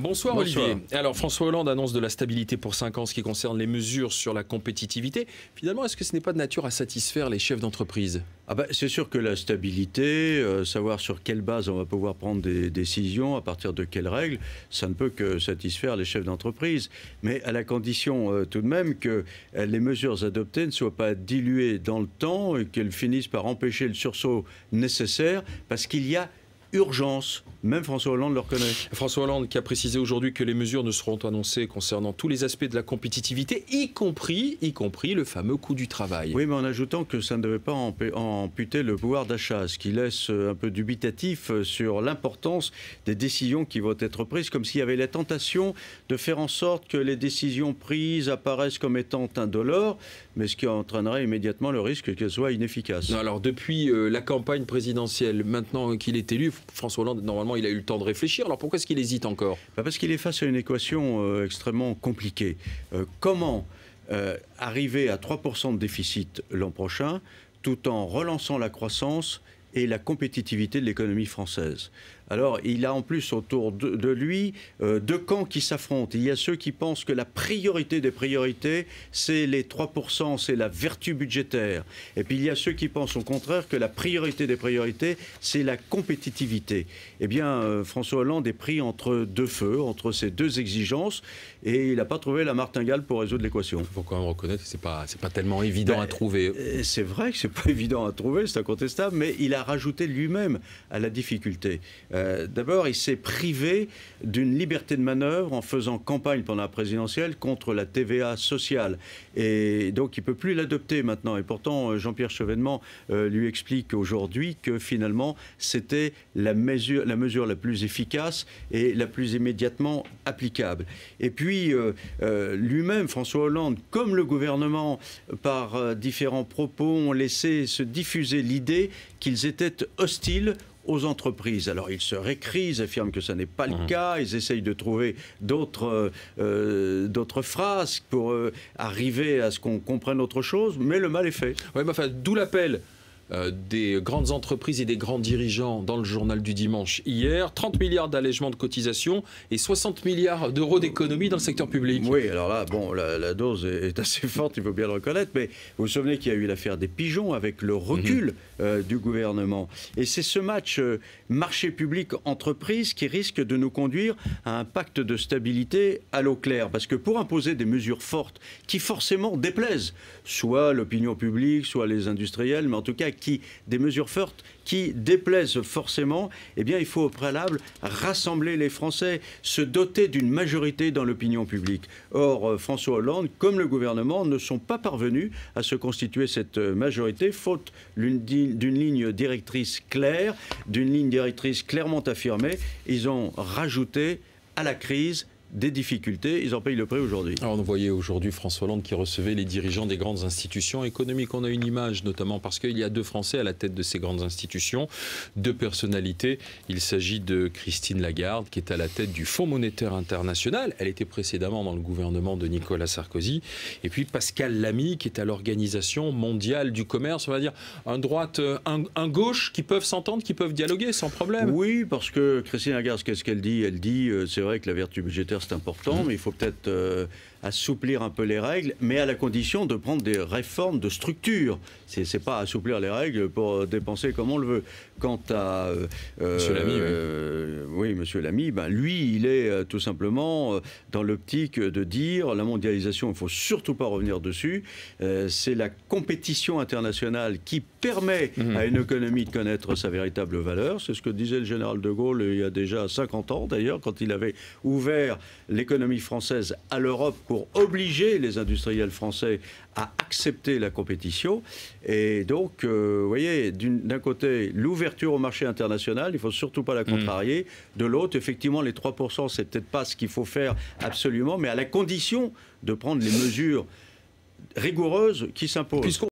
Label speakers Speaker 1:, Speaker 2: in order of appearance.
Speaker 1: Bonsoir Olivier. Alors François Hollande annonce de la stabilité pour 5 ans en ce qui concerne les mesures sur la compétitivité. Finalement, est-ce que ce n'est pas de nature à satisfaire les chefs d'entreprise ?
Speaker 2: C'est sûr que la stabilité, savoir sur quelle base on va pouvoir prendre des décisions, à partir de quelles règles, ça ne peut que satisfaire les chefs d'entreprise. Mais à la condition tout de même que les mesures adoptées ne soient pas diluées dans le temps et qu'elles finissent par empêcher le sursaut nécessaire parce qu'il y a urgence. Même François Hollande le reconnaît.
Speaker 1: François Hollande qui a précisé aujourd'hui que les mesures ne seront annoncées concernant tous les aspects de la compétitivité, y compris le fameux coût du travail.
Speaker 2: Oui, mais en ajoutant que ça ne devait pas amputer le pouvoir d'achat, ce qui laisse un peu dubitatif sur l'importance des décisions qui vont être prises, comme s'il y avait la tentation de faire en sorte que les décisions prises apparaissent comme étant indolores, mais ce qui entraînerait immédiatement le risque qu'elles soient inefficaces.
Speaker 1: Alors depuis la campagne présidentielle, maintenant qu'il est élu, François Hollande, normalement, il a eu le temps de réfléchir. Alors pourquoi est-ce qu'il hésite encore ?
Speaker 2: Parce qu'il est face à une équation extrêmement compliquée. Comment arriver à 3% de déficit l'an prochain tout en relançant la croissance et la compétitivité de l'économie française? Alors, il a en plus autour de lui deux camps qui s'affrontent. Il y a ceux qui pensent que la priorité des priorités, c'est les 3%, c'est la vertu budgétaire. Et puis, il y a ceux qui pensent au contraire que la priorité des priorités, c'est la compétitivité. Eh bien, François Hollande est pris entre deux feux, entre ces deux exigences, et il n'a pas trouvé la martingale pour résoudre l'équation.
Speaker 1: Il faut quand même reconnaître que ce n'est pas tellement évident à trouver.
Speaker 2: C'est vrai que ce n'est pas évident à trouver, c'est incontestable, mais il a rajouté lui-même à la difficulté. D'abord, il s'est privé d'une liberté de manœuvre en faisant campagne pendant la présidentielle contre la TVA sociale. Et donc, il ne peut plus l'adopter maintenant. Et pourtant, Jean-Pierre Chevènement lui explique aujourd'hui que finalement, c'était la mesure la plus efficace et la plus immédiatement applicable. Et puis, lui-même, François Hollande, comme le gouvernement, par différents propos, ont laissé se diffuser l'idée qu'ils étaient hostiles aux entreprises. Alors ils se récrisent, affirment que ça n'est pas le cas, ils essayent de trouver d'autres phrases pour arriver à ce qu'on comprenne autre chose, mais le mal est fait.
Speaker 1: Ouais, mais enfin, d'où l'appel des grandes entreprises et des grands dirigeants dans le journal du dimanche hier, 30 milliards d'allègements de cotisations et 60 milliards d'euros d'économies dans le secteur public.
Speaker 2: Oui, alors là, bon, la dose est assez forte, il faut bien le reconnaître, mais vous vous souvenez qu'il y a eu l'affaire des pigeons avec le recul du gouvernement. Et c'est ce match marché public-entreprise qui risque de nous conduire à un pacte de stabilité à l'eau claire. Parce que pour imposer des mesures fortes qui forcément déplaisent, soit l'opinion publique, soit les industriels, mais en tout cas des mesures fortes qui déplaisent forcément, eh bien, il faut au préalable rassembler les Français, se doter d'une majorité dans l'opinion publique. Or, François Hollande, comme le gouvernement, ne sont pas parvenus à se constituer cette majorité, faute d'une ligne directrice claire, d'une ligne directrice clairement affirmée. Ils ont rajouté à la crise des difficultés, ils en payent le prix aujourd'hui.
Speaker 1: Alors on voyait aujourd'hui François Hollande qui recevait les dirigeants des grandes institutions économiques. On a une image notamment parce qu'il y a deux Français à la tête de ces grandes institutions, deux personnalités. Il s'agit de Christine Lagarde qui est à la tête du Fonds monétaire international. Elle était précédemment dans le gouvernement de Nicolas Sarkozy. Et puis Pascal Lamy qui est à l'Organisation mondiale du commerce. On va dire un droite, un gauche qui peuvent s'entendre, qui peuvent dialoguer sans problème.
Speaker 2: Oui, parce que Christine Lagarde, qu'est-ce qu'elle dit ? Elle dit, c'est vrai que la vertu budgétaire c'est important, mais il faut peut-être assouplir un peu les règles, mais à la condition de prendre des réformes de structure. C'est pas assouplir les règles pour dépenser comme on le veut. Quant à
Speaker 1: Monsieur Lamy,
Speaker 2: oui, Monsieur Lamy, lui, il est tout simplement dans l'optique de dire la mondialisation, il ne faut surtout pas revenir dessus. C'est la compétition internationale qui permet à une économie de connaître sa véritable valeur. C'est ce que disait le général de Gaulle il y a déjà 50 ans, d'ailleurs, quand il avait ouvert l'économie française à l'Europe pour obliger les industriels français à accepter la compétition. Et donc, vous voyez, d'un côté, l'ouverture au marché international, il ne faut surtout pas la contrarier. De l'autre, effectivement, les 3%, c'est peut-être pas ce qu'il faut faire absolument, mais à la condition de prendre les mesures rigoureuses qui s'imposent.